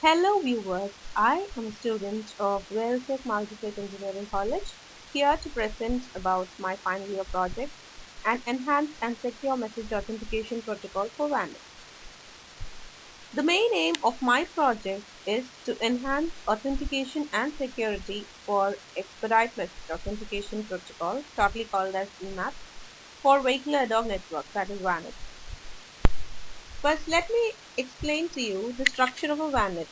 Hello viewers, I am a student of Welltech Multitech Engineering College, here to present about my final year project, an enhanced and secure message authentication protocol for WANET. The main aim of my project is to enhance authentication and security for Expedite Message Authentication Protocol, shortly called as EMAP, for Vehicle Ad Hoc Network, that is WANET. First, let me explain to you the structure of a WANET.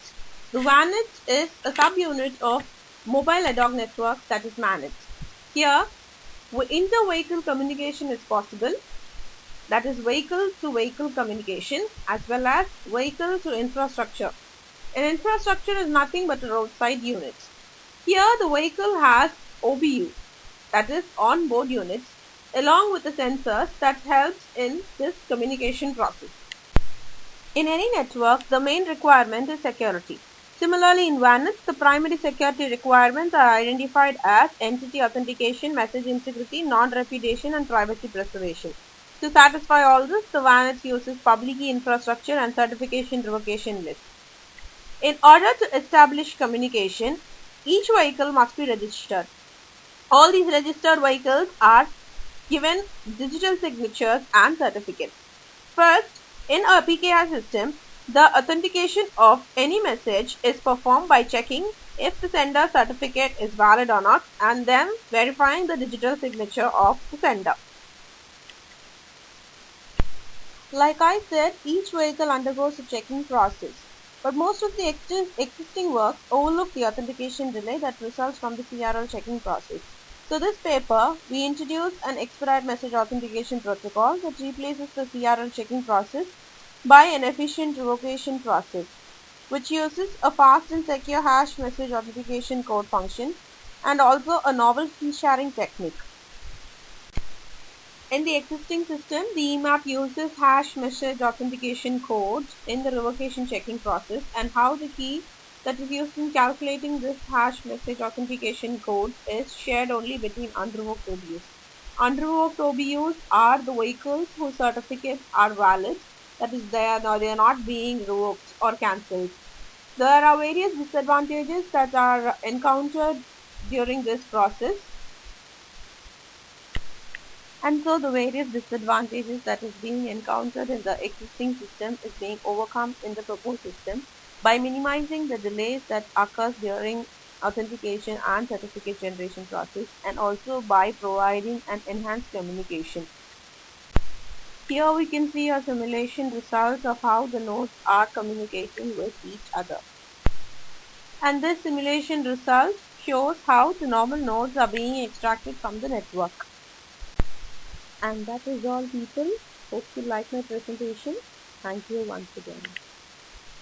The WANET is a subunit of Mobile Ad Hoc Network, that is MANET. Here, inter-vehicle communication is possible, that is vehicle-to-vehicle communication, as well as vehicle-to-infrastructure. An infrastructure is nothing but a roadside unit. Here, the vehicle has OBU, that is on-board units, along with the sensors that helps in this communication process. In any network, the main requirement is security. Similarly, in WANET, the primary security requirements are identified as entity authentication, message integrity, non-repudiation, and privacy preservation. To satisfy all this, the WANET uses public key infrastructure and certification revocation list. In order to establish communication, each vehicle must be registered. All these registered vehicles are given digital signatures and certificates. First, in a PKI system, the authentication of any message is performed by checking if the sender certificate is valid or not and then verifying the digital signature of the sender. Like I said, each vehicle undergoes a checking process, but most of the existing work overlook the authentication delay that results from the CRL checking process. So this paper, we introduce an expedite message authentication protocol that replaces the CRL checking process by an efficient revocation process, which uses a fast and secure hash message authentication code function and also a novel key sharing technique. In the existing system, the EMAP uses hash message authentication codes in the revocation checking process, and how the key that is used in calculating this hash message authentication code is shared only between unrevoked OBUs. Unrevoked OBUs are the vehicles whose certificates are valid, that is, they are not being revoked or cancelled. There are various disadvantages that are encountered during this process. And so the various disadvantages that is being encountered in the existing system is being overcome in the proposed system by minimizing the delays that occurs during authentication and certificate generation process, and also by providing an enhanced communication. Here we can see a simulation results of how the nodes are communicating with each other. And this simulation result shows how the normal nodes are being extracted from the network. And that is all, people. Hope you like my presentation. Thank you once again.